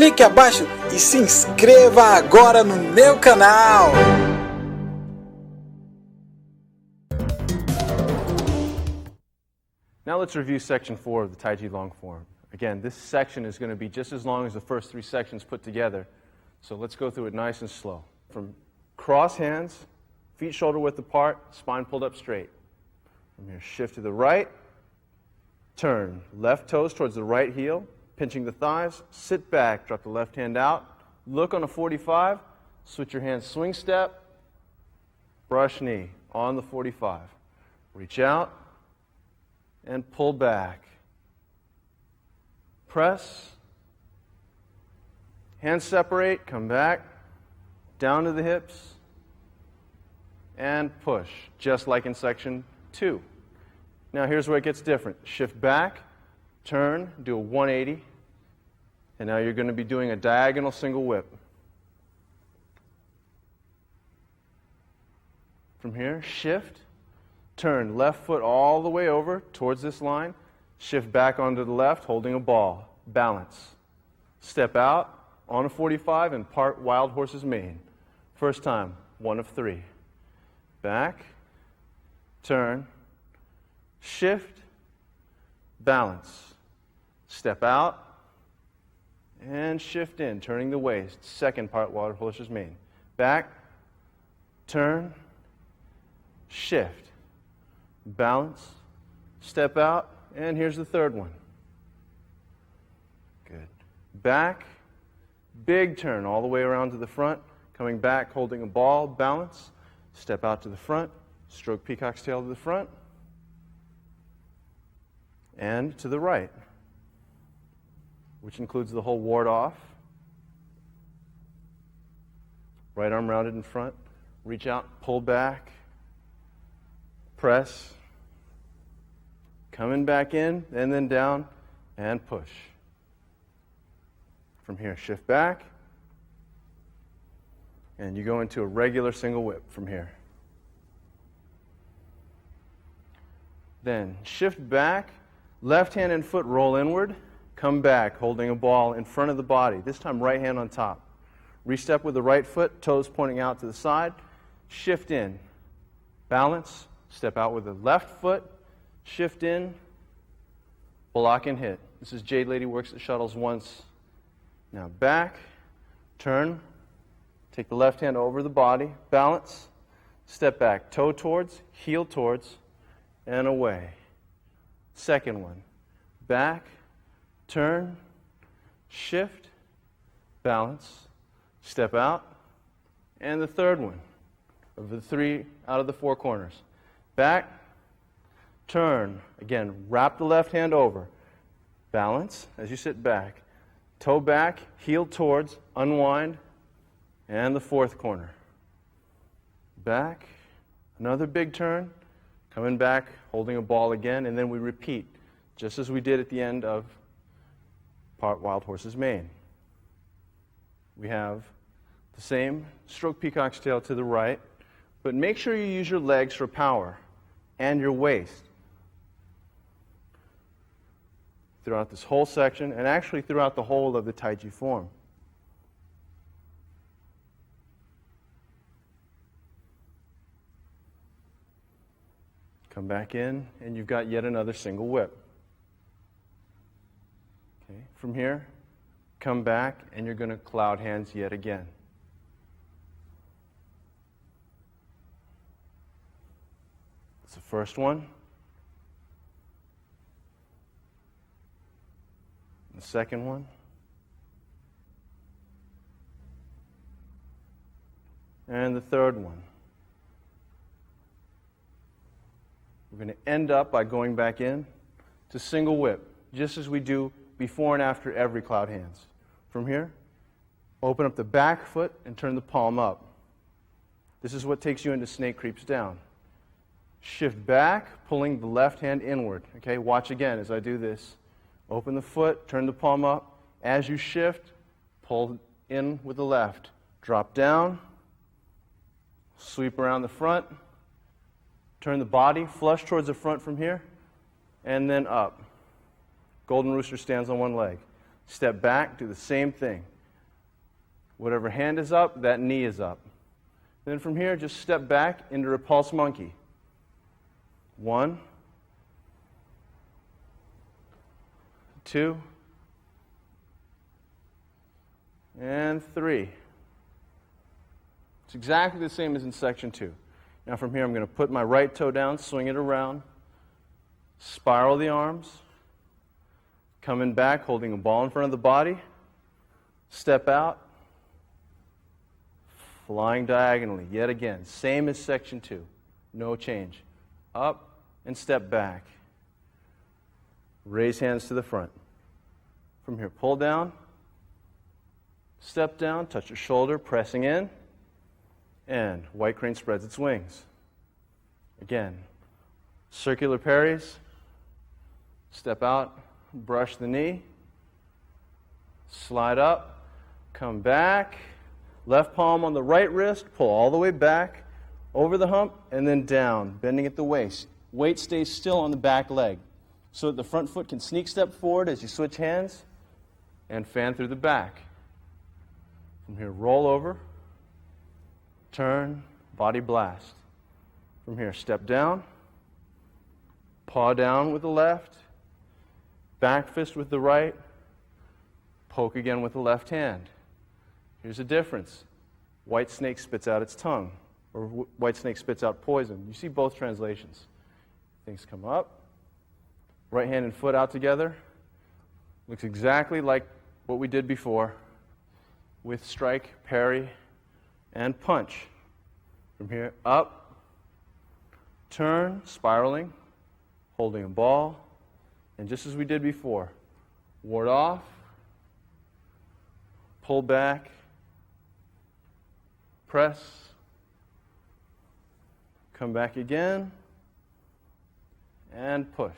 clique abaixo e se inscreva agora no meu canal. Now let's review section 4 of the Tai Chi long form. Again, this section is going to be just as long as the first 3 sections put together. So let's go through it nice and slow. From cross hands, feet shoulder width apart, spine pulled up straight. From here, shift to the right, turn, left toes towards the right heel, pinching the thighs, sit back, drop the left hand out, look on a 45, switch your hands, swing step, brush knee on the 45. Reach out and pull back. Press, hands separate, come back, down to the hips, and push, just like in section 2. Now here's where it gets different. Shift back, turn, do a 180, and now you're going to be doing a diagonal single whip. From here, shift, turn, left foot all the way over towards this line, shift back onto the left, holding a ball, balance. Step out on a 45 and part wild horse's mane. First time, 1 of 3. Back, turn, shift, balance. Step out, and shift in, turning the waist. Second part, wild horse's mane. Back, turn, shift, balance, step out, and here's the third one. Good. Back, big turn all the way around to the front, coming back, holding a ball, balance, step out to the front, stroke peacock's tail to the front, and to the right, which includes the whole ward off. Right arm rounded in front, reach out, pull back, press, coming back in, and then down, and push. From here, shift back, and you go into a regular single whip from here. Then shift back, left hand and foot roll inward, come back, holding a ball in front of the body, this time right hand on top. Re-step with the right foot, toes pointing out to the side, shift in, balance, step out with the left foot, shift in, block and hit. This is Jade Lady works the shuttles once. Now back, turn, take the left hand over the body, balance, step back, toe towards, heel towards, and away. Second one, back, turn, shift, balance, step out, and the third one of the 3 out of the 4 corners. Back, turn, again, wrap the left hand over, balance as you sit back, toe back, heel towards, unwind, and the 4th corner. Back, another big turn, coming back, holding a ball again, and then we repeat, just as we did at the end of part wild horse's mane. We have the same stroke peacock's tail to the right, but make sure you use your legs for power and your waist throughout this whole section, and actually throughout the whole of the Tai Chi form. Come back in, and you've got yet another single whip. Okay. From here, come back, and you're going to cloud hands yet again. It's the first one. The second one. And the third one. We're going to end up by going back in to single whip, just as we do before and after every cloud hands. From here, open up the back foot and turn the palm up. This is what takes you into snake creeps down. Shift back, pulling the left hand inward. Okay, watch again as I do this. Open the foot, turn the palm up. As you shift, pull in with the left. Drop down, sweep around the front, turn the body flush towards the front from here, and then up. Golden Rooster stands on one leg. Step back, do the same thing. Whatever hand is up, that knee is up. Then from here, just step back into repulse monkey. 1, 2, and 3. It's exactly the same as in section 2. Now from here, I'm going to put my right toe down, swing it around, spiral the arms, coming back, holding a ball in front of the body, step out, flying diagonally, yet again, same as section 2, no change. Up and step back. Raise hands to the front. From here, pull down, step down, touch your shoulder, pressing in, and white crane spreads its wings. Again, circular parries, step out, brush the knee, slide up, come back, left palm on the right wrist, pull all the way back, over the hump, and then down, bending at the waist. Weight stays still on the back leg, so that the front foot can sneak step forward as you switch hands, and fan through the back. From here, roll over, turn, body blast. From here, step down, paw down with the left, back fist with the right, poke again with the left hand. Here's the difference. White snake spits out its tongue, or white snake spits out poison. You see both translations. Things come up, right hand and foot out together. Looks exactly like what we did before with strike, parry, and punch. From here, up, turn, spiraling, holding a ball, and just as we did before, ward off, pull back, press, come back again, and push.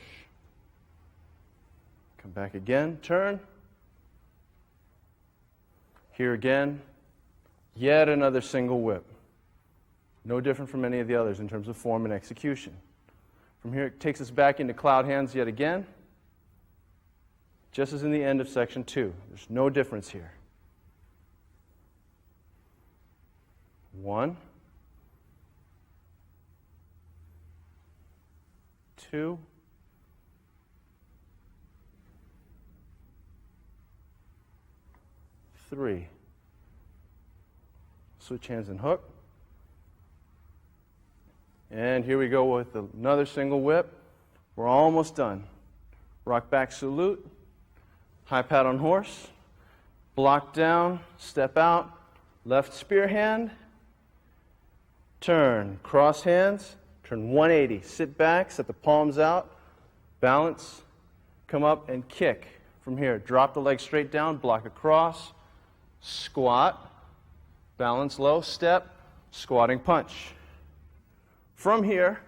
Come back again, turn. Here again, yet another single whip. No different from any of the others in terms of form and execution. From here, it takes us back into cloud hands yet again, just as in the end of section 2. There's no difference here. 1, 2, 3. Switch hands and hook. And here we go with another single whip. We're almost done. Rock back salute, high pat on horse, block down, step out, left spear hand, turn, cross hands, turn 180, sit back, set the palms out, balance, come up and kick. From here, drop the leg straight down, block across, squat, balance low, step, squatting punch. From here,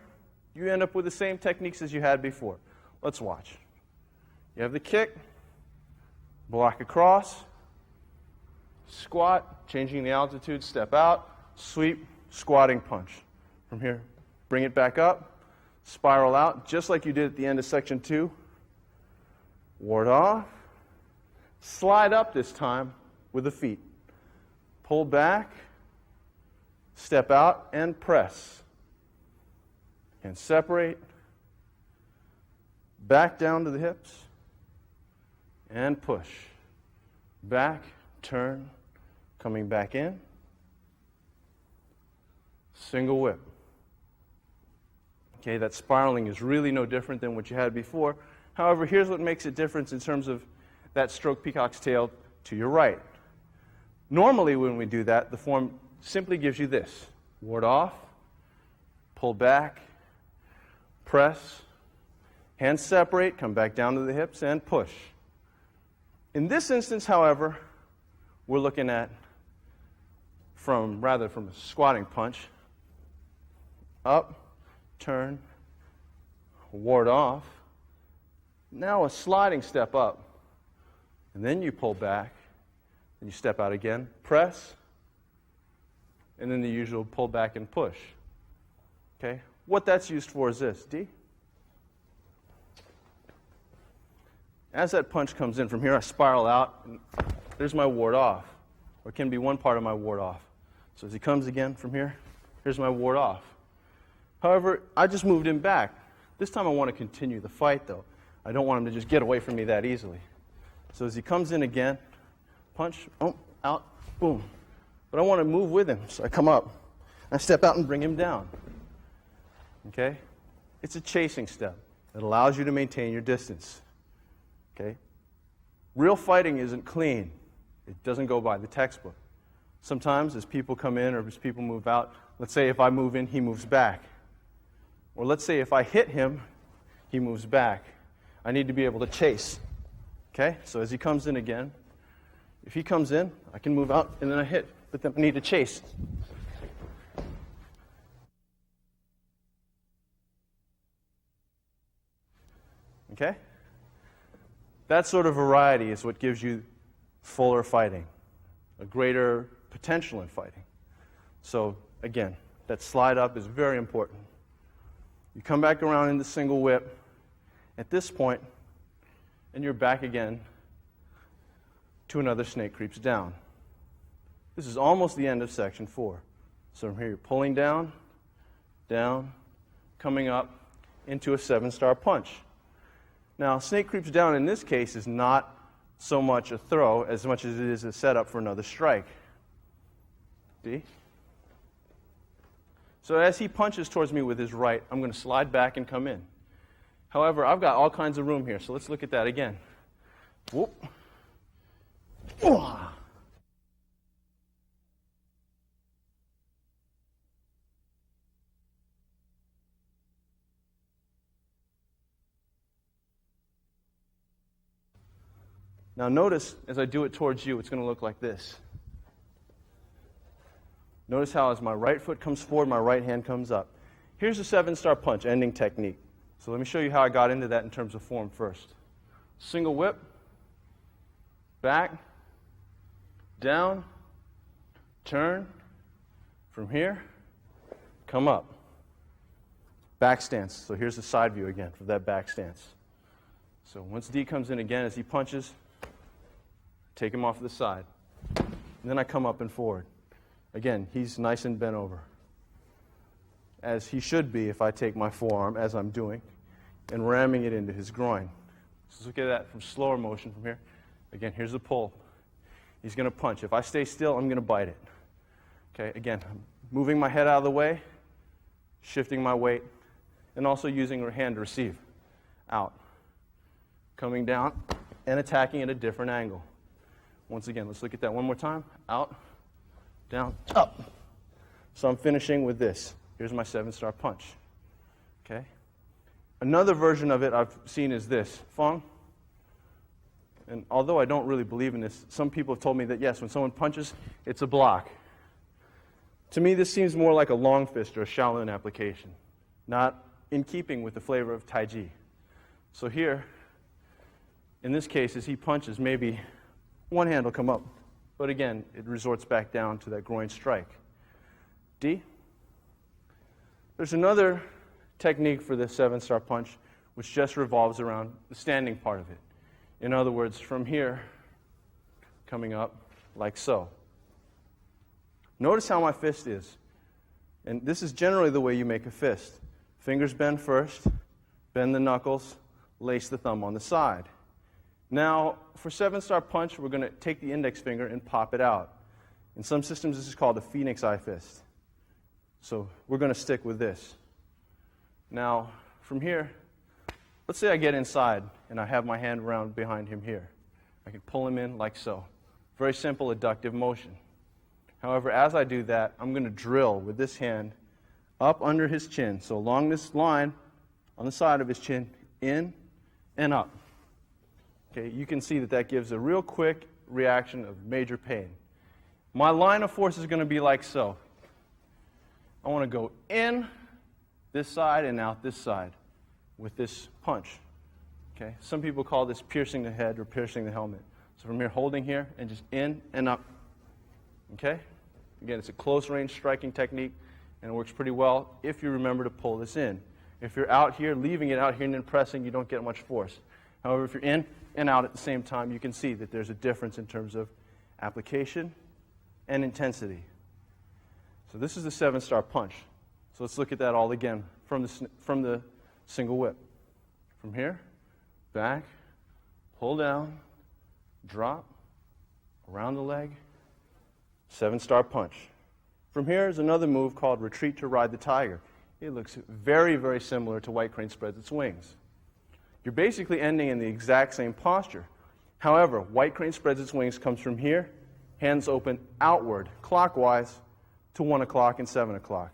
you end up with the same techniques as you had before. Let's watch. You have the kick, block across, squat, changing the altitude, step out, sweep, squatting punch. From here, bring it back up, spiral out, just like you did at the end of section 2. Ward off, slide up this time with the feet. Pull back, step out, and press. And separate, back down to the hips, and push. Back, turn, coming back in. Single whip. Okay, that spiraling is really no different than what you had before. However, here's what makes it different in terms of that stroke peacock's tail to your right. Normally when we do that, the form simply gives you this. Ward off, pull back, press, hands separate, come back down to the hips, and push. In this instance, however, we're looking at from a squatting punch, up, turn, ward off, now a sliding step up, and then you pull back, and you step out again, press, and then the usual pull back and push. Okay? What that's used for is this, D. As that punch comes in from here, I spiral out, and there's my ward off, or it can be one part of my ward off. So as he comes again from here, here's my ward off. However, I just moved him back. This time I want to continue the fight, though. I don't want him to just get away from me that easily. So as he comes in again, punch, oh, out, boom. But I want to move with him, so I come up. I step out and bring him down. Okay? It's a chasing step that allows you to maintain your distance. Okay? Real fighting isn't clean. It doesn't go by the textbook. Sometimes as people come in or as people move out, let's say if I move in, he moves back. Or let's say if I hit him, he moves back. I need to be able to chase. Okay? So as he comes in again, if he comes in, I can move out and then I hit. But then I need to chase. Okay? That sort of variety is what gives you fuller fighting, a greater potential in fighting. So, again, that slide up is very important. You come back around in the single whip at this point, and you're back again to another snake creeps down. This is almost the end of section 4. So from here you're pulling down, down, coming up into a 7-star punch. Now, snake creeps down in this case is not so much a throw as much as it is a setup for another strike. See? So as he punches towards me with his right, I'm going to slide back and come in. However, I've got all kinds of room here, so let's look at that again. Whoop. Now notice, as I do it towards you, it's going to look like this. Notice how as my right foot comes forward, my right hand comes up. Here's a 7-star punch, ending technique. So let me show you how I got into that in terms of form first. Single whip, back, down, turn, from here, come up. Back stance. So here's the side view again for that back stance. So once D comes in again, as he punches, take him off to the side. And then I come up and forward. Again, he's nice and bent over, as he should be if I take my forearm, as I'm doing, and ramming it into his groin. So let's look at that from slower motion from here. Again, here's the pull. He's going to punch. If I stay still, I'm going to bite it. Okay, again, I'm moving my head out of the way, shifting my weight, and also using her hand to receive. Out. Coming down and attacking at a different angle. Once again, let's look at that one more time. Out, down, up. So I'm finishing with this. Here's my 7-star punch. Okay? Another version of it I've seen is this. Fong. And although I don't really believe in this, some people have told me that, yes, when someone punches, it's a block. To me, this seems more like a long fist or a Shaolin application, not in keeping with the flavor of Tai Chi. So here, in this case, as he punches, maybe one hand will come up. But again, it resorts back down to that groin strike. D. There's another technique for the 7-star punch, which just revolves around the standing part of it. In other words, from here, coming up like so. Notice how my fist is. And this is generally the way you make a fist. Fingers bend first, bend the knuckles, lace the thumb on the side. Now, for 7-star punch, we're going to take the index finger and pop it out. In some systems, this is called a phoenix eye fist. So we're going to stick with this. Now, from here, let's say I get inside and I have my hand around behind him here. I can pull him in like so. Very simple adductive motion. However, as I do that, I'm going to drill with this hand up under his chin. So along this line on the side of his chin, in and up. Okay, you can see that that gives a real quick reaction of major pain. My line of force is going to be like so. I want to go in this side and out this side with this punch. Okay, some people call this piercing the head or piercing the helmet. So from here, holding here and just in and up. Okay? Again, it's a close range striking technique and it works pretty well if you remember to pull this in. If you're out here, leaving it out here and then pressing, you don't get much force. However, if you're in and out at the same time, you can see that there's a difference in terms of application and intensity. So this is the 7-star punch. So let's look at that all again from the single whip. From here, back, pull down, drop, around the leg, 7-star punch. From here is another move called retreat to ride the tiger. It looks very, very similar to white crane spreads its wings. You're basically ending in the exact same posture. However, white crane spreads its wings comes from here, hands open outward, clockwise, to 1 o'clock and 7 o'clock.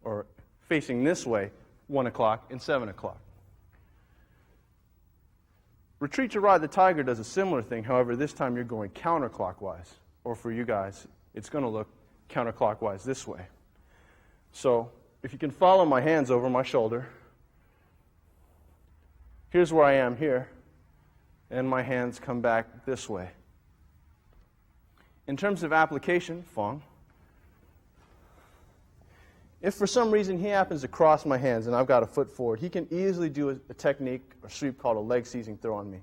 Or facing this way, 1 o'clock and 7 o'clock. Retreat to ride the tiger does a similar thing. However, this time you're going counterclockwise. Or for you guys, it's going to look counterclockwise this way. So if you can follow my hands over my shoulder, here's where I am here, and my hands come back this way. In terms of application, Fong, if for some reason he happens to cross my hands and I've got a foot forward, he can easily do a technique or sweep called a leg seizing throw on me.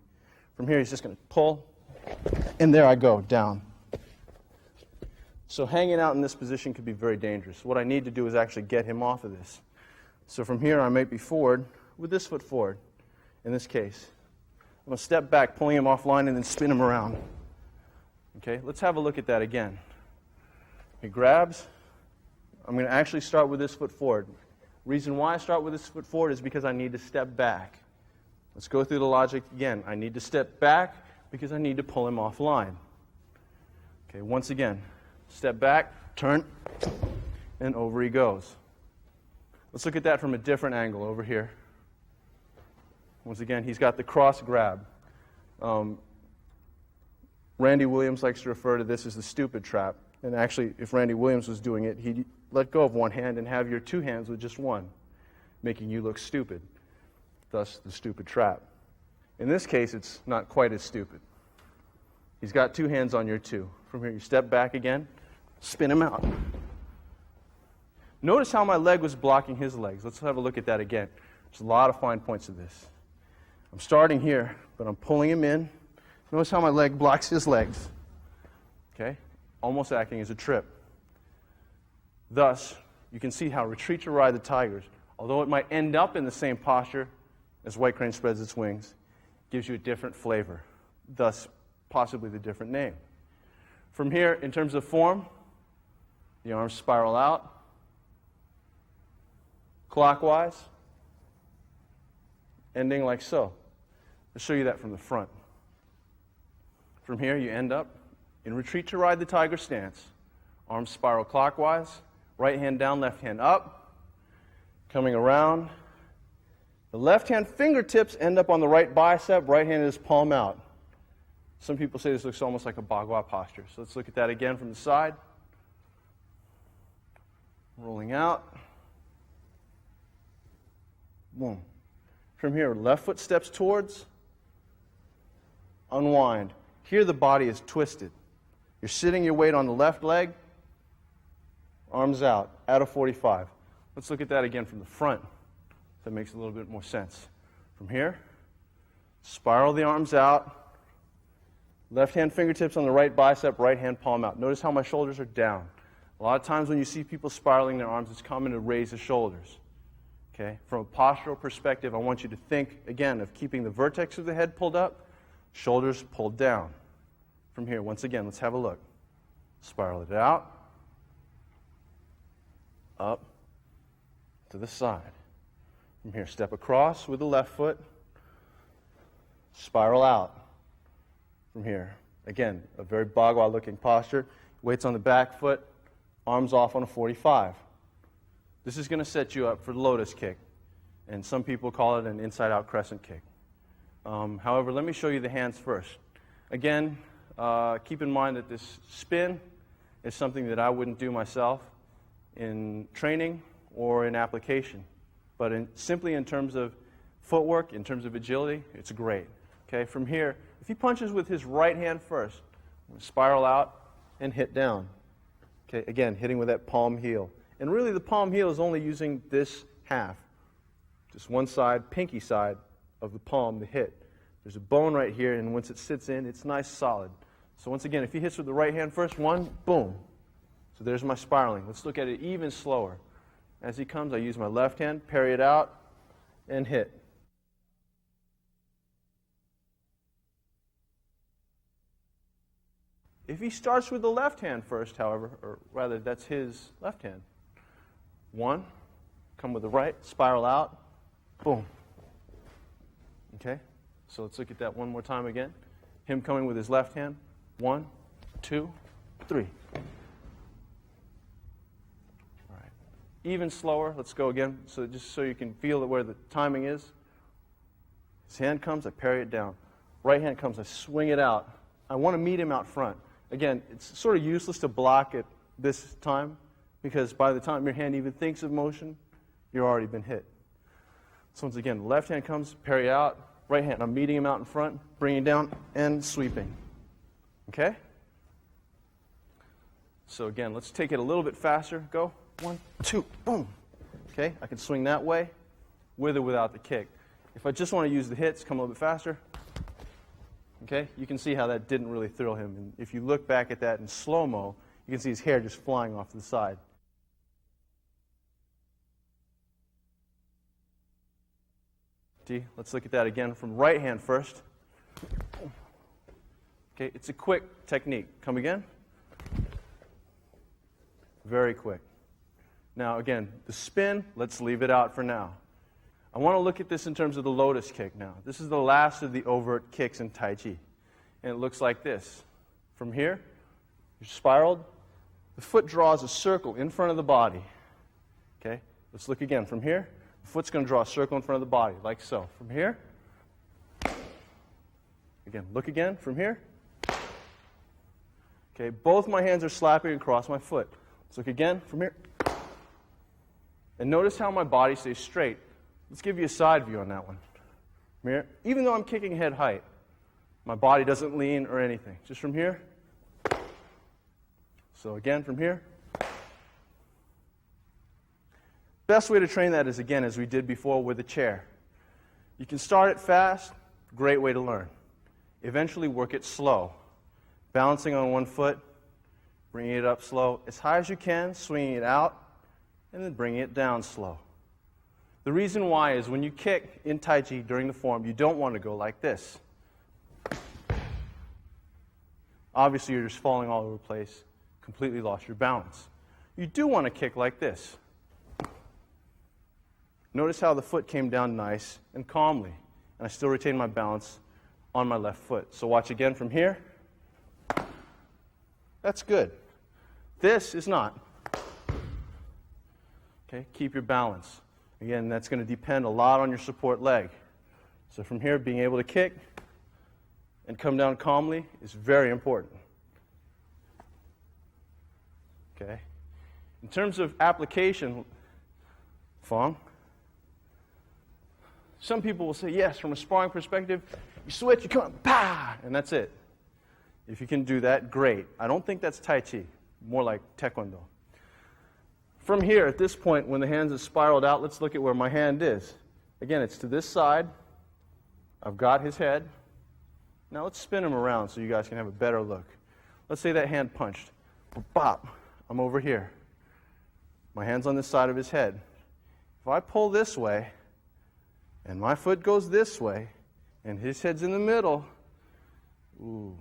From here, he's just going to pull, and there I go, down. So hanging out in this position could be very dangerous. What I need to do is actually get him off of this. So from here, I might be forward with this foot forward, in this case. I'm going to step back, pulling him offline, and then spin him around. Okay, let's have a look at that again. He grabs. I'm going to actually start with this foot forward. Reason why I start with this foot forward is because I need to step back. Let's go through the logic again. I need to step back because I need to pull him offline. Okay, once again, step back, turn, and over he goes. Let's look at that from a different angle over here. Once again, he's got the cross grab. Randy Williams likes to refer to this as the stupid trap. And actually, if Randy Williams was doing it, he'd let go of one hand and have your two hands with just one, making you look stupid. Thus, the stupid trap. In this case, it's not quite as stupid. He's got two hands on your two. From here, you step back again, spin him out. Notice how my leg was blocking his legs. Let's have a look at that again. There's a lot of fine points of this. I'm starting here, but I'm pulling him in. Notice how my leg blocks his legs. Okay? Almost acting as a trip. Thus, you can see how retreat to ride the tigers, although it might end up in the same posture as white crane spreads its wings, gives you a different flavor. Thus, possibly the different name. From here, in terms of form, the arms spiral out, clockwise, ending like so. I'll show you that from the front. From here, you end up in retreat to ride the tiger stance. Arms spiral clockwise, right hand down, left hand up, coming around. The left hand fingertips end up on the right bicep, right hand is palm out. Some people say this looks almost like a bagua posture. So let's look at that again from the side. Rolling out. Boom. From here, left foot steps towards, unwind. Here the body is twisted. You're sitting your weight on the left leg, arms out, at a 45. Let's look at that again from the front. That makes a little bit more sense. From here, spiral the arms out, left hand fingertips on the right bicep, right hand palm out. Notice how my shoulders are down. A lot of times when you see people spiraling their arms, it's common to raise the shoulders. Okay? From a postural perspective, I want you to think, again, of keeping the vertex of the head pulled up, shoulders pulled down. From here, once again, let's have a look. Spiral it out, up, to the side. From here, step across with the left foot, spiral out. From here, again, a very bagua-looking posture. Weights on the back foot, arms off on a 45. This is going to set you up for the lotus kick, and some people call it an inside-out crescent kick. However, let me show you the hands first. Again, keep in mind that this spin is something that I wouldn't do myself in training or in application. But simply in terms of footwork, in terms of agility, it's great. Okay, from here, if he punches with his right hand first, spiral out and hit down. Okay, again, hitting with that palm heel. And really the palm heel is only using this half. Just one side, pinky side of the palm to hit. There's a bone right here, and once it sits in, it's nice, solid. So once again, if he hits with the right hand first, one, boom. So there's my spiraling. Let's look at it even slower. As he comes, I use my left hand, parry it out, and hit. If he starts with the left hand first, however, or rather, that's his left hand. One, come with the right, spiral out, boom. Okay? So let's look at that one more time again. Him coming with his left hand. 1, 2, 3. All right. Even slower. Let's go again, so just so you can feel where the timing is. His hand comes, I parry it down. Right hand comes, I swing it out. I want to meet him out front. Again, it's sort of useless to block at this time, because by the time your hand even thinks of motion, you've already been hit. So once again, left hand comes, parry out. Right hand, I'm meeting him out in front, bringing down, and sweeping. Okay? So again, let's take it a little bit faster. Go. 1, 2, boom. Okay? I can swing that way, with or without the kick. If I just want to use the hits, come a little bit faster. Okay? You can see how that didn't really thrill him. And if you look back at that in slow-mo, you can see his hair just flying off to the side. Let's look at that again from right hand first. Okay, it's a quick technique. Come again. Very quick. Now again, the spin, let's leave it out for now. I want to look at this in terms of the lotus kick now. This is the last of the overt kicks in Tai Chi. And it looks like this. From here, you're spiraled. The foot draws a circle in front of the body. Okay, let's look again. From here, the foot's going to draw a circle in front of the body, like so. From here, again, look again. From here. Okay, both my hands are slapping across my foot. Let's look again. From here. And notice how my body stays straight. Let's give you a side view on that one. From here, even though I'm kicking head height, my body doesn't lean or anything. Just from here. So again, from here. Best way to train that is, again, as we did before with the chair. You can start it fast, great way to learn. Eventually work it slow. Balancing on one foot, bringing it up slow, as high as you can, swinging it out, and then bringing it down slow. The reason why is when you kick in Tai Chi during the form, you don't want to go like this. Obviously, you're just falling all over the place, completely lost your balance. You do want to kick like this. Notice how the foot came down nice and calmly, and I still retain my balance on my left foot. So watch again from here. That's good. This is not. Okay, keep your balance. Again, that's going to depend a lot on your support leg. So from here, being able to kick and come down calmly is very important. Okay. In terms of application, Fong, some people will say, yes, from a sparring perspective, you switch, you come up, bah, and that's it. If you can do that, great. I don't think that's Tai Chi, more like Taekwondo. From here, at this point, when the hands are spiraled out, let's look at where my hand is. Again, it's to this side. I've got his head. Now let's spin him around so you guys can have a better look. Let's say that hand punched. Bop, I'm over here. My hand's on this side of his head. If I pull this way, and my foot goes this way, and his head's in the middle, ooh,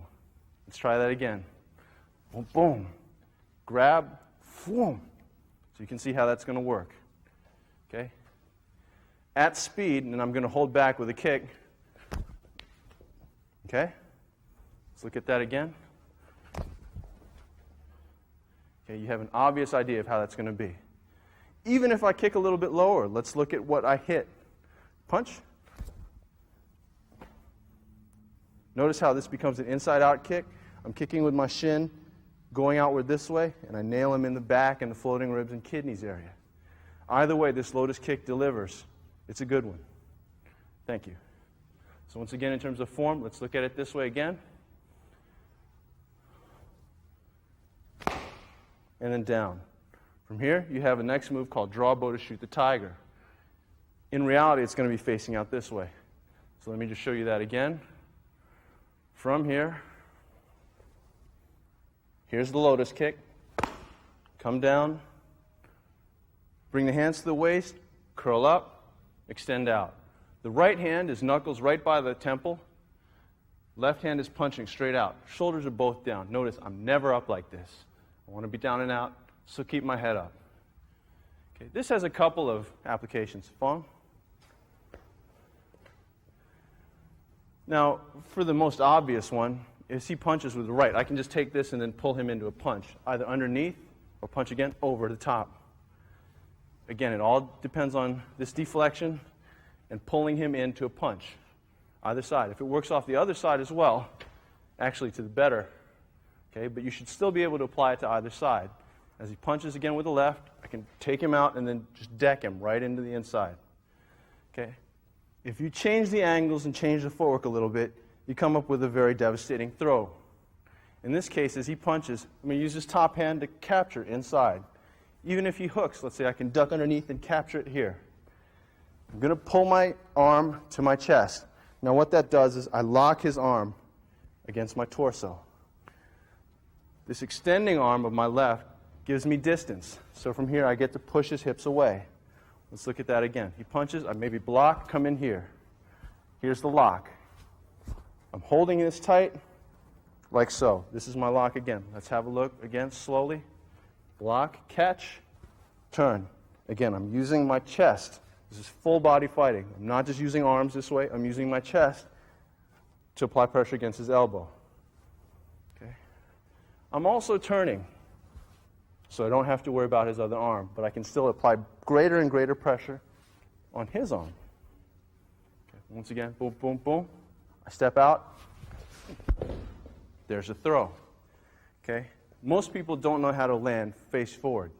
let's try that again. Boom, boom. Grab, boom. So you can see how that's going to work. Okay? At speed, and I'm going to hold back with a kick. Okay? Let's look at that again. Okay, you have an obvious idea of how that's going to be. Even if I kick a little bit lower, let's look at what I hit. Punch. Notice how this becomes an inside-out kick. I'm kicking with my shin, going outward this way, and I nail him in the back and the floating ribs and kidneys area. Either way, this lotus kick delivers. It's a good one. Thank you. So once again, in terms of form, let's look at it this way again. And then down. From here, you have a next move called draw bow to shoot the tiger. In reality, it's going to be facing out this way. So let me just show you that again. From here, here's the lotus kick. Come down, bring the hands to the waist, curl up, extend out. The right hand is knuckles right by the temple. Left hand is punching straight out. Shoulders are both down. Notice I'm never up like this. I want to be down and out, so keep my head up. Okay, this has a couple of applications. Fong? Now, for the most obvious one, if he punches with the right, I can just take this and then pull him into a punch, either underneath or punch again over the top. Again, it all depends on this deflection and pulling him into a punch, either side. If it works off the other side as well, actually to the better. Okay, but you should still be able to apply it to either side. As he punches again with the left, I can take him out and then just deck him right into the inside. Okay. If you change the angles and change the footwork a little bit, you come up with a very devastating throw. In this case, as he punches, I'm going to use his top hand to capture inside. Even if he hooks, let's say I can duck underneath and capture it here. I'm going to pull my arm to my chest. Now what that does is I lock his arm against my torso. This extending arm of my left gives me distance. So from here I get to push his hips away. Let's look at that again. He punches, I maybe block, come in here. Here's the lock. I'm holding this tight, like so. This is my lock again. Let's have a look again, slowly. Block, catch, turn. Again, I'm using my chest. This is full body fighting. I'm not just using arms this way. I'm using my chest to apply pressure against his elbow. Okay. I'm also turning, so I don't have to worry about his other arm, but I can still apply greater and greater pressure on his arm. Okay. Once again, boom, boom, boom. I step out. There's a throw. Okay. Most people don't know how to land face forward,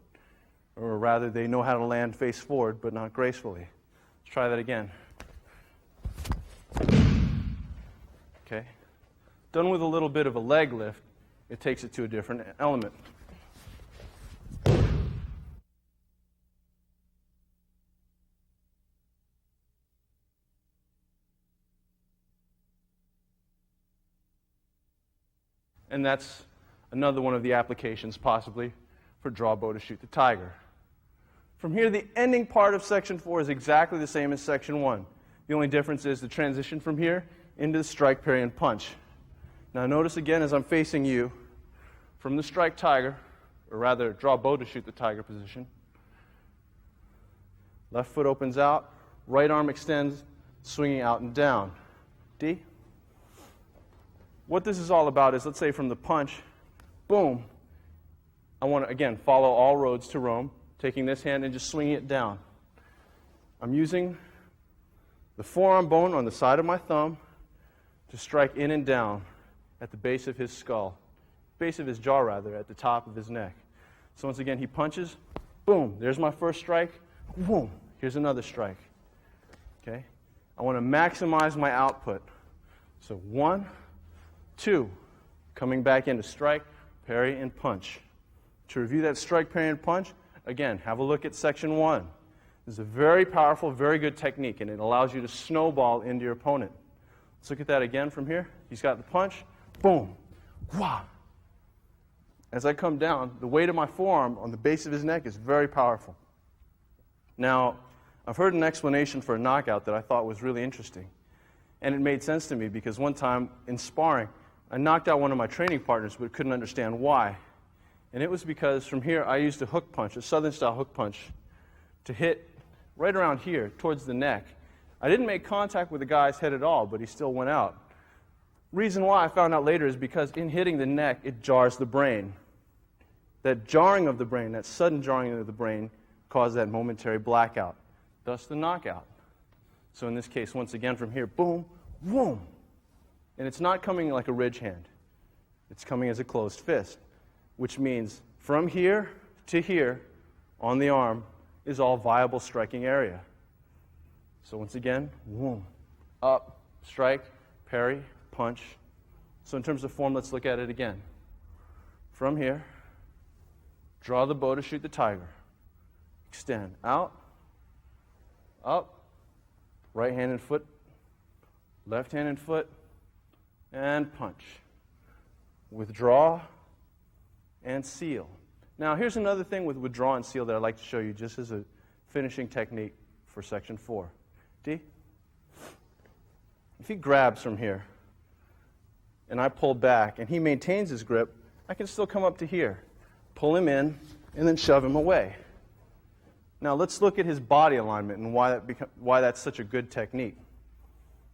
or rather they know how to land face forward but not gracefully. Let's try that again. Okay. Done with a little bit of a leg lift, it takes it to a different element. And that's another one of the applications, possibly, for draw bow to shoot the tiger. From here, the ending part of Section 4 is exactly the same as Section 1. The only difference is the transition from here into the strike, parry, and punch. Now notice again as I'm facing you, from the strike tiger, or rather draw bow to shoot the tiger position, left foot opens out, right arm extends, swinging out and down. D. What this is all about is, let's say from the punch, boom, I want to, again, follow all roads to Rome, taking this hand and just swinging it down. I'm using the forearm bone on the side of my thumb to strike in and down at the base of his skull, base of his jaw, rather, at the top of his neck. So once again, he punches, boom, there's my first strike, boom, here's another strike. Okay? I want to maximize my output. So 1, 2, coming back into strike, parry, and punch. To review that strike, parry, and punch, again, have a look at Section 1. This is a very powerful, very good technique, and it allows you to snowball into your opponent. Let's look at that again from here. He's got the punch, boom, wah. As I come down, the weight of my forearm on the base of his neck is very powerful. Now, I've heard an explanation for a knockout that I thought was really interesting. And it made sense to me because one time in sparring, I knocked out one of my training partners but couldn't understand why. And it was because from here I used a hook punch, a southern-style hook punch, to hit right around here towards the neck. I didn't make contact with the guy's head at all, but he still went out. Reason why I found out later is because in hitting the neck, it jars the brain. That jarring of the brain, that sudden jarring of the brain, caused that momentary blackout, thus the knockout. So in this case, once again from here, boom, boom. And it's not coming like a ridge hand. It's coming as a closed fist, which means from here to here on the arm is all viable striking area. So once again, boom, up, strike, parry, punch. So in terms of form, let's look at it again. From here, draw the bow to shoot the tiger. Extend out, up, right hand and foot, left hand and foot, and punch. Withdraw and seal. Now, here's another thing with withdraw and seal that I'd like to show you just as a finishing technique for section 4. D? If he grabs from here and I pull back and he maintains his grip, I can still come up to here, pull him in, and then shove him away. Now, let's look at his body alignment and why that's such a good technique.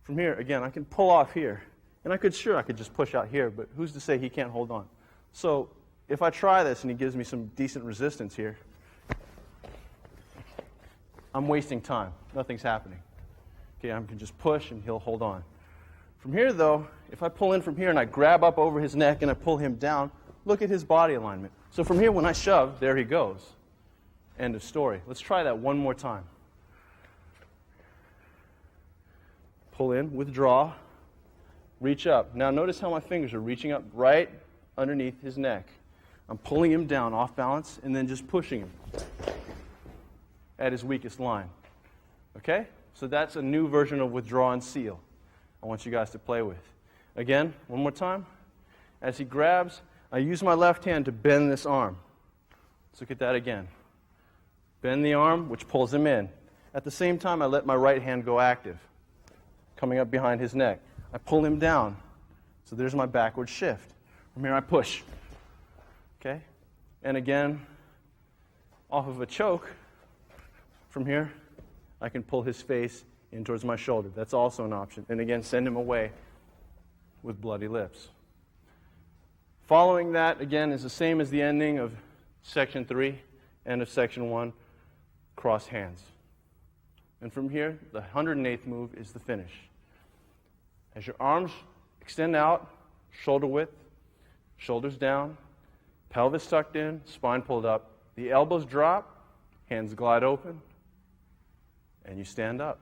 From here, again, I can pull off here. And I could just push out here, but who's to say he can't hold on? So if I try this and he gives me some decent resistance here, I'm wasting time. Nothing's happening. Okay, I can just push and he'll hold on. From here, though, if I pull in from here and I grab up over his neck and I pull him down, look at his body alignment. So from here, when I shove, there he goes. End of story. Let's try that one more time. Pull in, withdraw, reach up. Now notice how my fingers are reaching up right underneath his neck. I'm pulling him down off balance and then just pushing him at his weakest line. Okay? So that's a new version of withdraw and seal I want you guys to play with. Again, one more time. As he grabs, I use my left hand to bend this arm. Let's look at that again. Bend the arm, which pulls him in. At the same time, I let my right hand go active, coming up behind his neck. I pull him down. So there's my backward shift. From here, I push. Okay? And again, off of a choke, from here, I can pull his face in towards my shoulder. That's also an option. And again, send him away with bloody lips. Following that, again, is the same as the ending of section 3, end of section 1, cross hands. And from here, the 108th move is the finish. As your arms extend out, shoulder width, shoulders down, pelvis tucked in, spine pulled up, the elbows drop, hands glide open, and you stand up.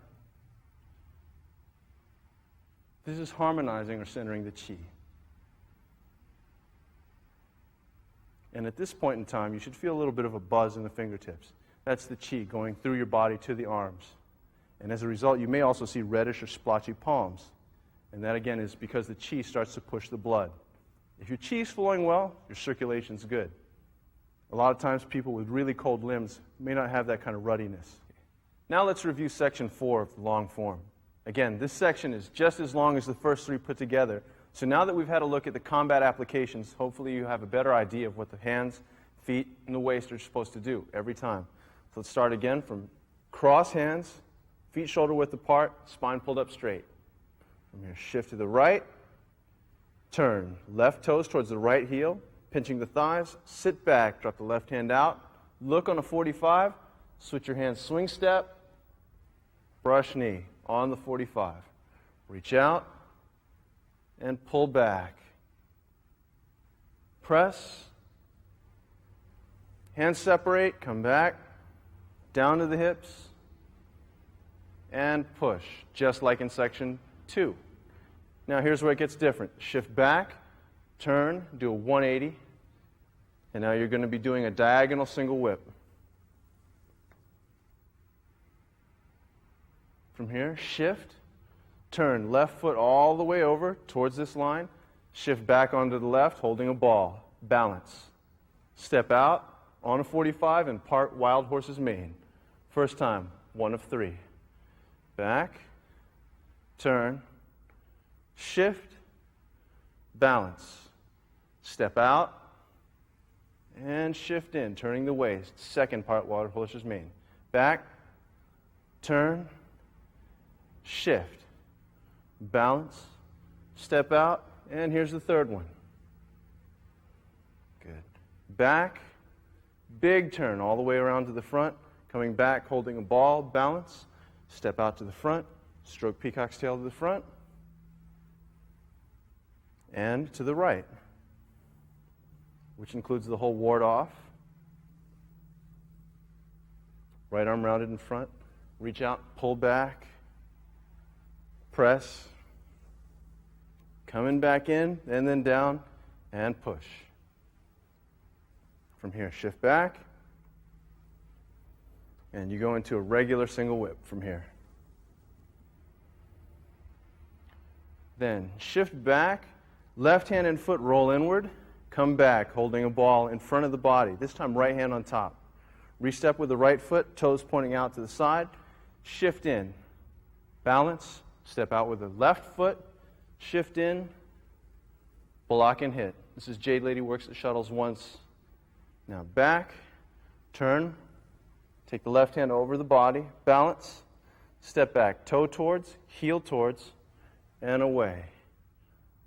This is harmonizing or centering the chi. And at this point in time, you should feel a little bit of a buzz in the fingertips. That's the chi going through your body to the arms. And as a result, you may also see reddish or splotchy palms. And that, again, is because the chi starts to push the blood. If your chi is flowing well, your circulation's good. A lot of times, people with really cold limbs may not have that kind of ruddiness. Now let's review section 4 of the long form. Again, this section is just as long as the first 3 put together. So now that we've had a look at the combat applications, hopefully you have a better idea of what the hands, feet, and the waist are supposed to do every time. So let's start again from cross hands, feet shoulder width apart, spine pulled up straight. From here, shift to the right, turn, left toes towards the right heel, pinching the thighs, sit back, drop the left hand out, look on a 45, switch your hands, swing step, brush knee on the 45. Reach out and pull back. Press, hands separate, come back, down to the hips, and push, just like in section 2. Now here's where it gets different. Shift back, turn, do a 180, and now you're going to be doing a diagonal single whip. From here, shift, turn, left foot all the way over towards this line, shift back onto the left, holding a ball, balance. Step out on a 45 and part wild horse's mane. First time, 1 of 3. Back, turn, shift, balance. Step out, and shift in, turning the waist. Second part, wild horse's mane. Back, turn, shift, balance, step out, and here's the third one. Good. Back, big turn all the way around to the front, coming back, holding a ball, balance, step out to the front, stroke peacock's tail to the front, and to the right, which includes the whole ward off. Right arm rounded in front, reach out, pull back, press, coming back in, and then down, and push. From here, shift back, and you go into a regular single whip from here. Then shift back, Left hand and foot roll inward, come back, holding a ball in front of the body. This time, right hand on top. Re-step with the right foot, toes pointing out to the side. Shift in, balance, step out with the left foot, shift in, block and hit. This is Jade Lady works the shuttles once. Now back, turn, take the left hand over the body, balance, step back, toe towards, heel towards, and away.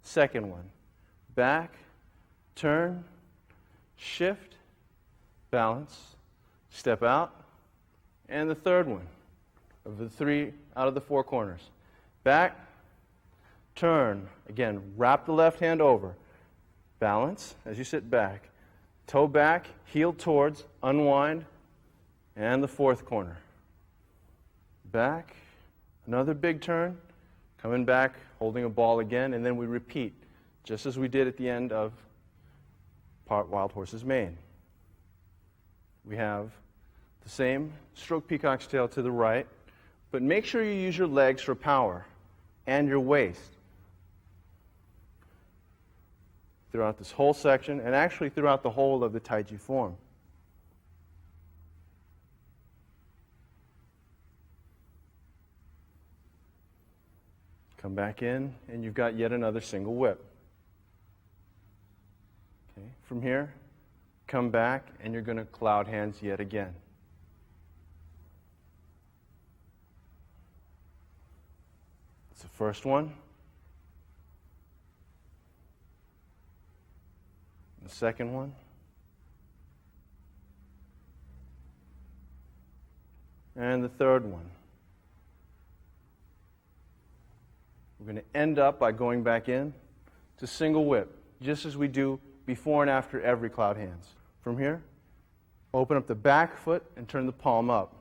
Second one, back, turn, shift, balance, step out. And the third one, of the three out of the four corners. Back, turn, again, wrap the left hand over, balance as you sit back, toe back, heel towards, unwind, and the fourth corner. Back, another big turn, coming back, holding a ball again, and then we repeat, just as we did at the end of Part Wild Horse's Mane. We have the same stroke peacock's tail to the right, but make sure you use your legs for power and your waist throughout this whole section, and actually throughout the whole of the Tai Chi form. Come back in, and you've got yet another single whip. Okay. From here, come back, and you're going to cloud hands yet again. It's the first one. The second one. And the third one. We're going to end up by going back in to single whip, just as we do before and after every cloud hands. From here, open up the back foot and turn the palm up.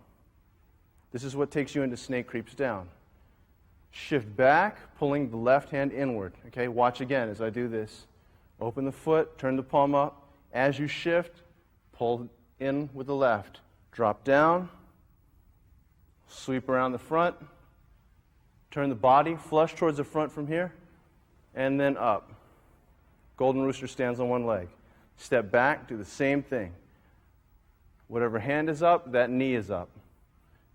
This is what takes you into snake creeps down. Shift back, pulling the left hand inward. Okay, watch again as I do this. Open the foot, turn the palm up. As you shift, pull in with the left. Drop down, sweep around the front, turn the body, flush towards the front from here, and then up. Golden Rooster stands on one leg. Step back, do the same thing. Whatever hand is up, that knee is up.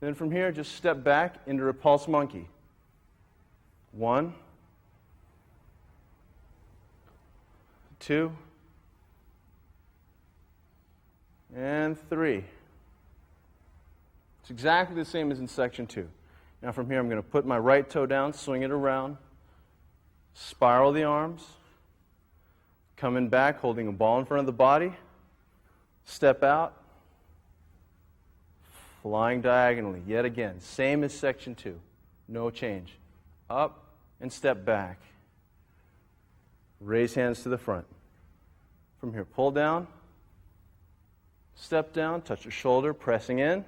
Then from here, just step back into Repulse Monkey. 1, 2, and 3. It's exactly the same as in section 2. Now from here, I'm going to put my right toe down, swing it around, spiral the arms, coming back, holding a ball in front of the body, step out, flying diagonally, yet again, same as section 2, no change. Up and step back. Raise hands to the front. From here, pull down, step down, touch your shoulder, pressing in,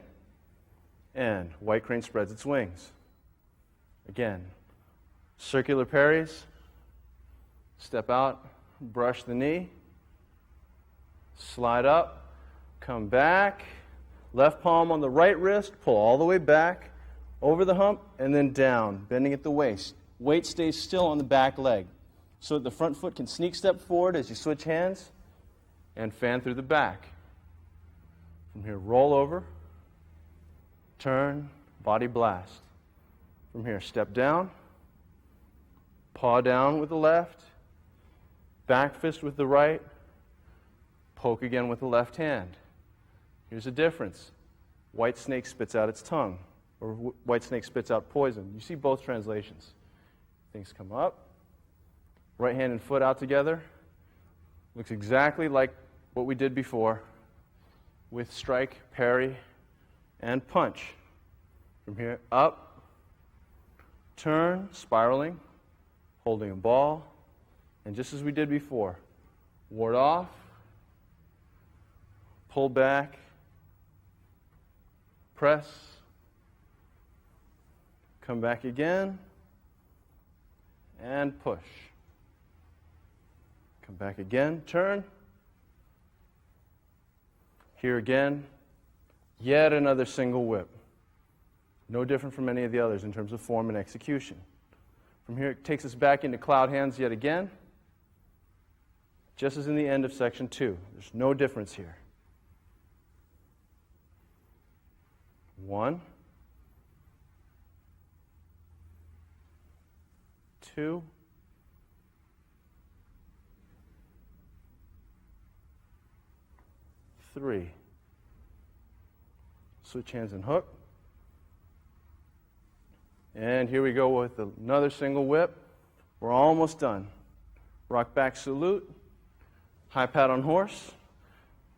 and white crane spreads its wings. Again, circular parries, step out, brush the knee, slide up, come back, left palm on the right wrist, pull all the way back, over the hump, and then down, bending at the waist. Weight stays still on the back leg, so that the front foot can sneak step forward as you switch hands, and fan through the back. From here, roll over, turn, body blast. From here, step down, paw down with the left, back fist with the right, poke again with the left hand. Here's a difference. White snake spits out its tongue, or white snake spits out poison. You see both translations. Things come up, right hand and foot out together. Looks exactly like what we did before with strike, parry, and punch. From here, up, turn, spiraling, holding a ball, and just as we did before, ward off, pull back, press, come back again, and push. Come back again, turn. Here again, yet another single whip. No different from any of the others in terms of form and execution. From here, it takes us back into cloud hands yet again. just as in the end of section 2. There's no difference here. 1, 2, 3. Switch hands and hook. And here we go with another single whip. We're almost done. Rock back salute. High pat on horse.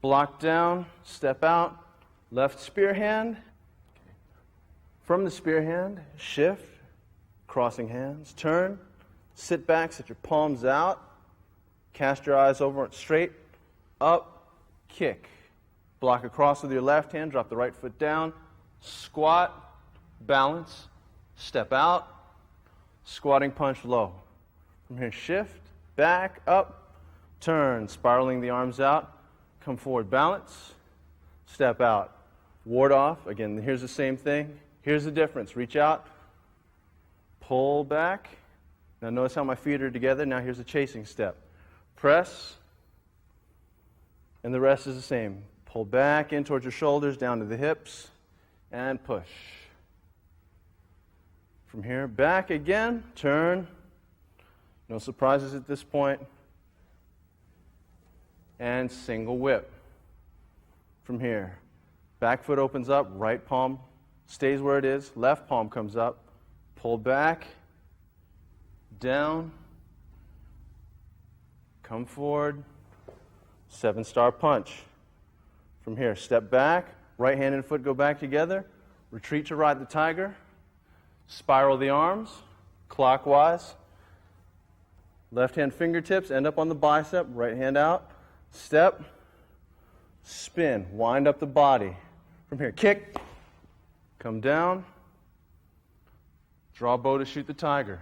Block down. Step out. Left spear hand. From the spear hand, shift. Crossing hands. Turn. Sit back. Set your palms out. Cast your eyes over it straight. Up. Kick. Block across with your left hand. Drop the right foot down. Squat. Balance. Step out. Squatting punch low. From here, shift. Back. Up. Turn. Spiraling the arms out. Come forward. Balance. Step out. Ward off. Again, here's the same thing. Here's the difference. Reach out. Pull back. Now notice how my feet are together. Now here's a chasing step. Press. And the rest is the same. Pull back in towards your shoulders, down to the hips, and push. From here, back again, turn. No surprises at this point. And single whip. From here, back foot opens up, right palm stays where it is, left palm comes up, pull back, down, come forward, 7-star punch. From here, step back, right hand and foot go back together, retreat to ride the tiger, spiral the arms, clockwise, left hand fingertips end up on the bicep, right hand out, step, spin, wind up the body. From here, kick, come down, draw bow to shoot the tiger.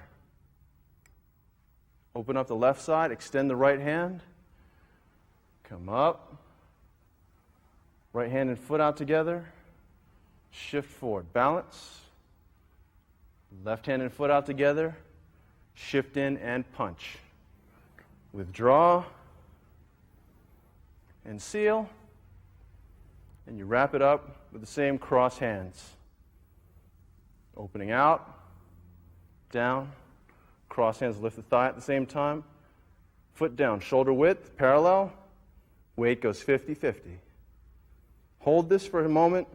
Open up the left side, extend the right hand, come up, right hand and foot out together, shift forward, balance, left hand and foot out together, shift in and punch. Withdraw and seal, and you wrap it up with the same cross hands. Opening out, down, cross hands, lift the thigh at the same time, foot down, shoulder width, parallel, weight goes 50-50. Hold this for a moment.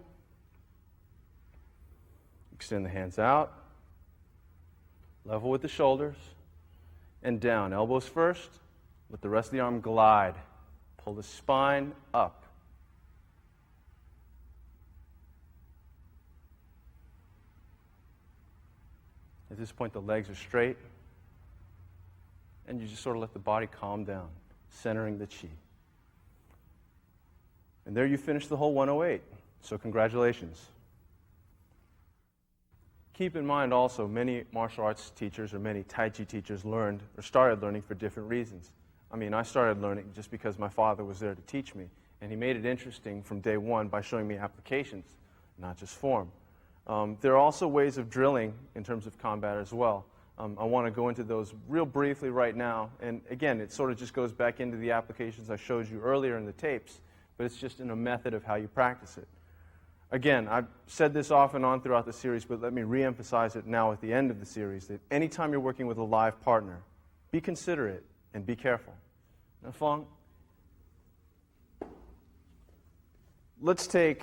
Extend the hands out. Level with the shoulders. And down. Elbows first. Let the rest of the arm glide. Pull the spine up. At this point, the legs are straight. And you just sort of let the body calm down, centering the chi. And there you finish the whole 108. So congratulations. Keep in mind also, many martial arts teachers or many Tai Chi teachers learned or started learning for different reasons. I mean, I started learning just because my father was there to teach me. And he made it interesting from day one by showing me applications, not just form. There are also ways of drilling in terms of combat as well. I want to go into those real briefly right now. And again, it sort of just goes back into the applications I showed you earlier in the tapes. But it's just in a method of how you practice it. Again, I've said this off and on throughout the series, but let me re-emphasize it now at the end of the series, that anytime you're working with a live partner, be considerate and be careful. Now, Fong, let's take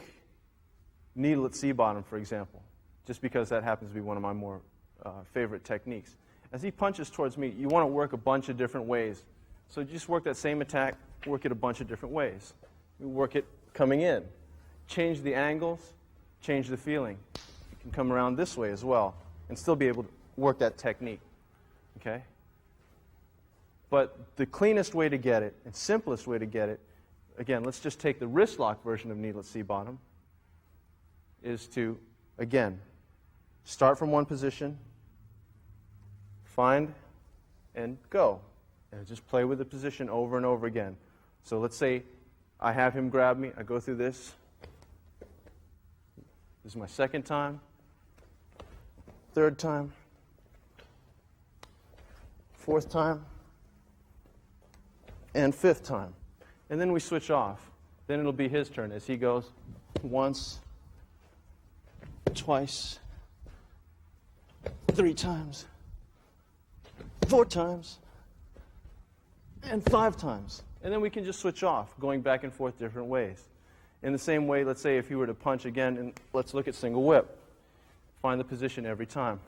needle at C-bottom, for example, just because that happens to be one of my more favorite techniques. As he punches towards me, you want to work a bunch of different ways. So just work that same attack, work it a bunch of different ways. We work it coming in. Change the angles, change the feeling. You can come around this way as well and still be able to work that technique. Okay? But the cleanest way to get it and simplest way to get it, again, let's just take the wrist lock version of needle at C-bottom, is to, again, start from one position, find, and go. And just play with the position over and over again. So let's say I have him grab me. I go through this. This is my second time. Third time. Fourth time. and 5th time. And then we switch off. Then it'll be his turn as he goes once, twice, 3 times, 4 times, and 5 times. And then we can just switch off, going back and forth different ways. In the same way, let's say if you were to punch again, and let's look at single whip. Find the position every time.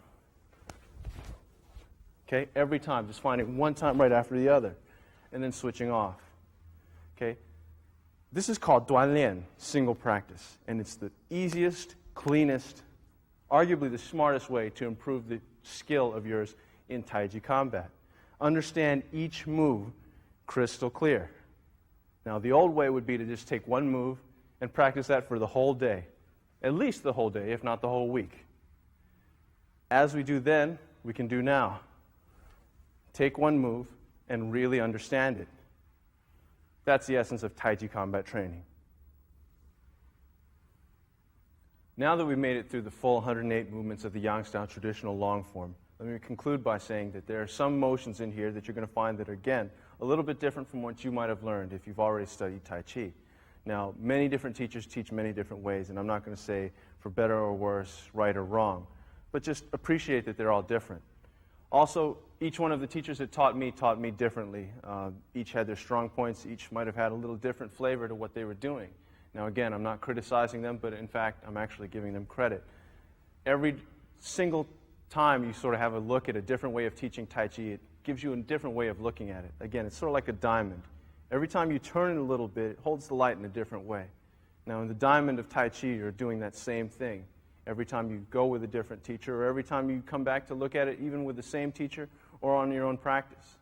Okay, every time, just finding one time right after the other, and then switching off. Okay, this is called 锻炼, single practice, and it's the easiest, cleanest, arguably the smartest way to improve the skill of yours in Taiji combat. Understand each move crystal clear. Now, the old way would be to just take one move and practice that for the whole day, at least the whole day, if not the whole week. As we do then, we can do now. Take one move and really understand it. That's the essence of Taiji combat training. Now that we've made it through the full 108 movements of the Yang-style traditional long form, let me conclude by saying that there are some motions in here that you're going to find that are, again, a little bit different from what you might have learned if you've already studied Tai Chi. Now, many different teachers teach many different ways, and I'm not going to say for better or worse, right or wrong, but just appreciate that they're all different. Also, each one of the teachers that taught me differently. Each had their strong points. Each might have had a little different flavor to what they were doing. Now, again, I'm not criticizing them, but in fact, I'm actually giving them credit. Every single time you sort of have a look at a different way of teaching Tai Chi, it gives you a different way of looking at it. Again, it's sort of like a diamond. Every time you turn it a little bit, it holds the light in a different way. Now, in the diamond of Tai Chi, you're doing that same thing. Every time you go with a different teacher, or every time you come back to look at it, even with the same teacher, or on your own practice.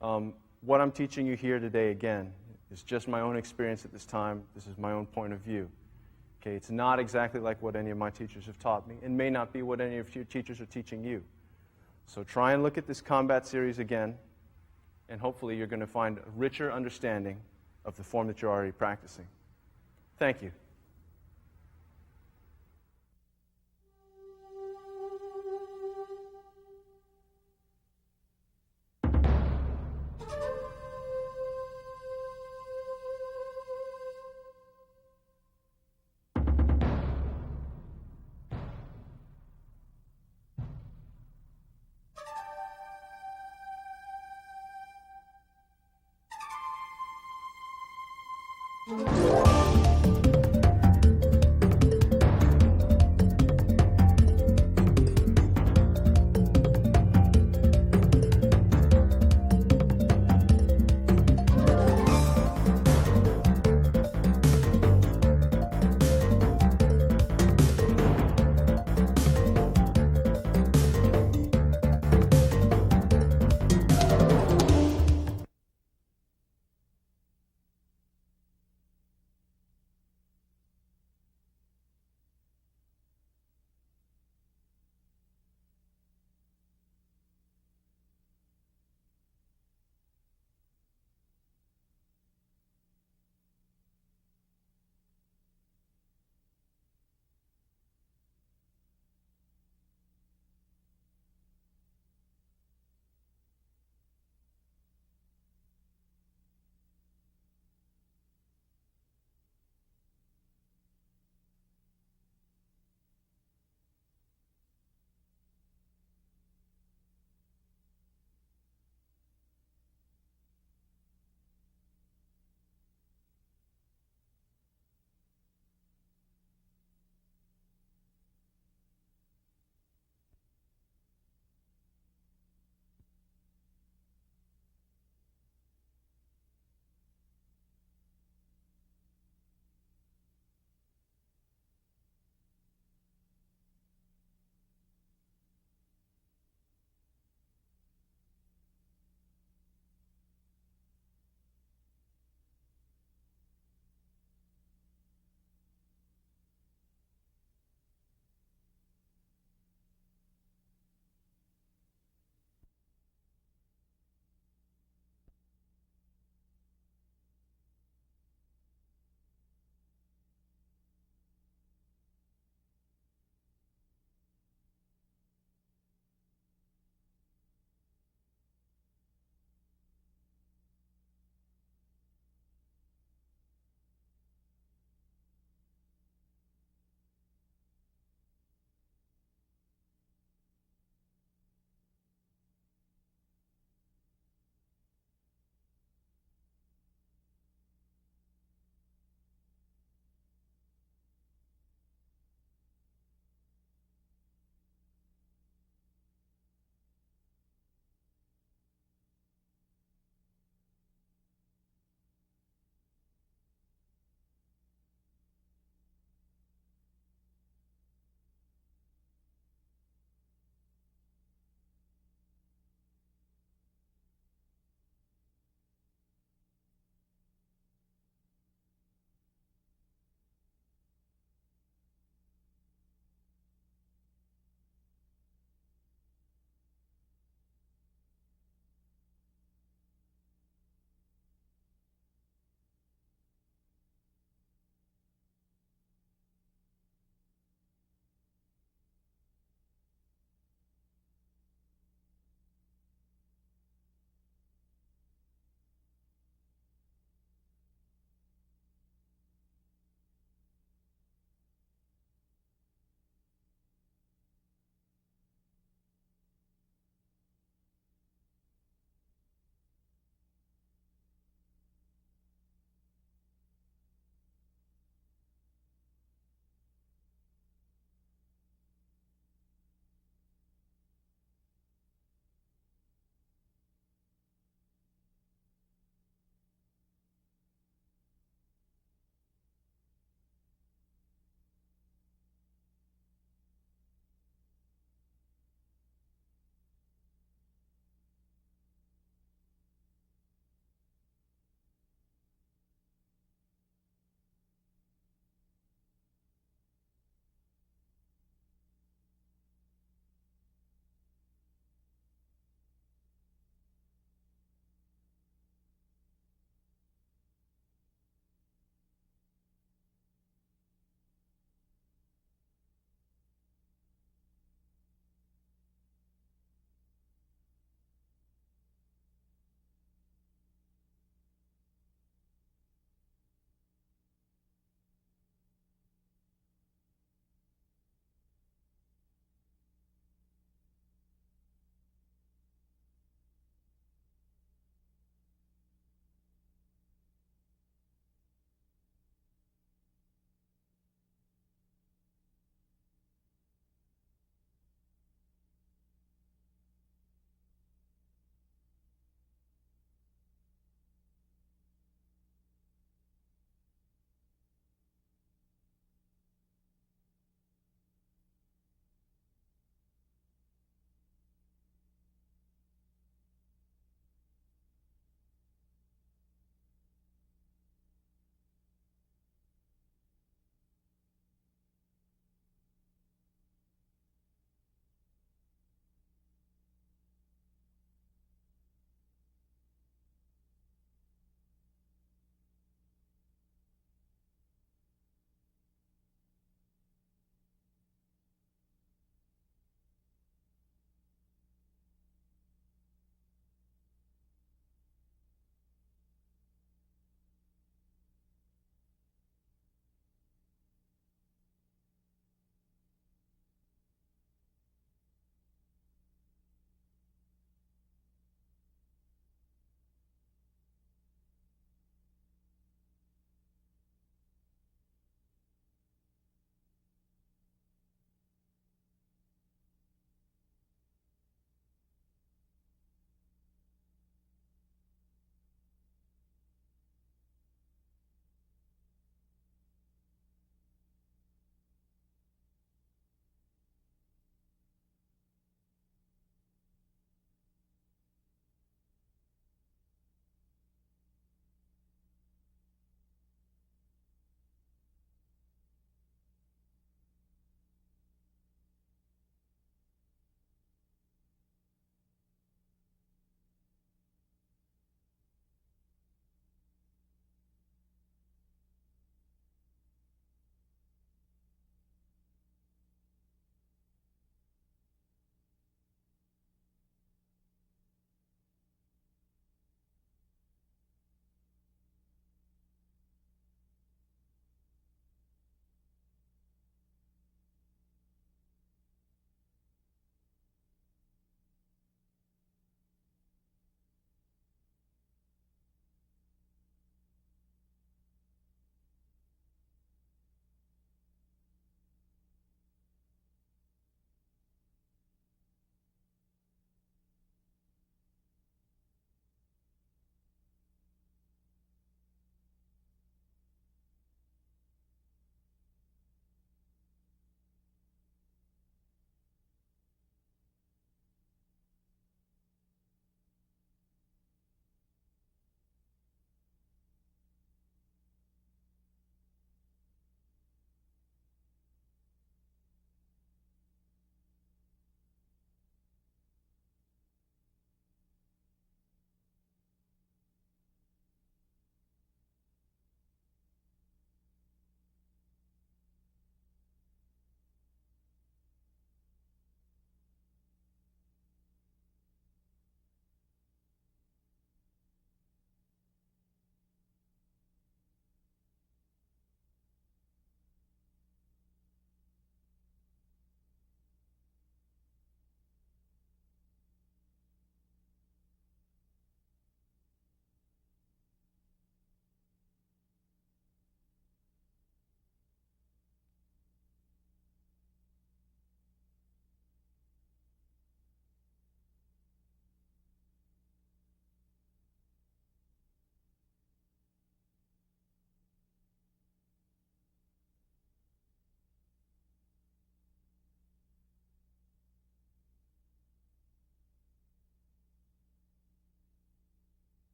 What I'm teaching you here today, again, is just my own experience at this time. This is my own point of view. Okay, it's not exactly like what any of my teachers have taught me, and may not be what any of your teachers are teaching you. So try and look at this combat series again, and hopefully you're going to find a richer understanding of the form that you're already practicing. Thank you.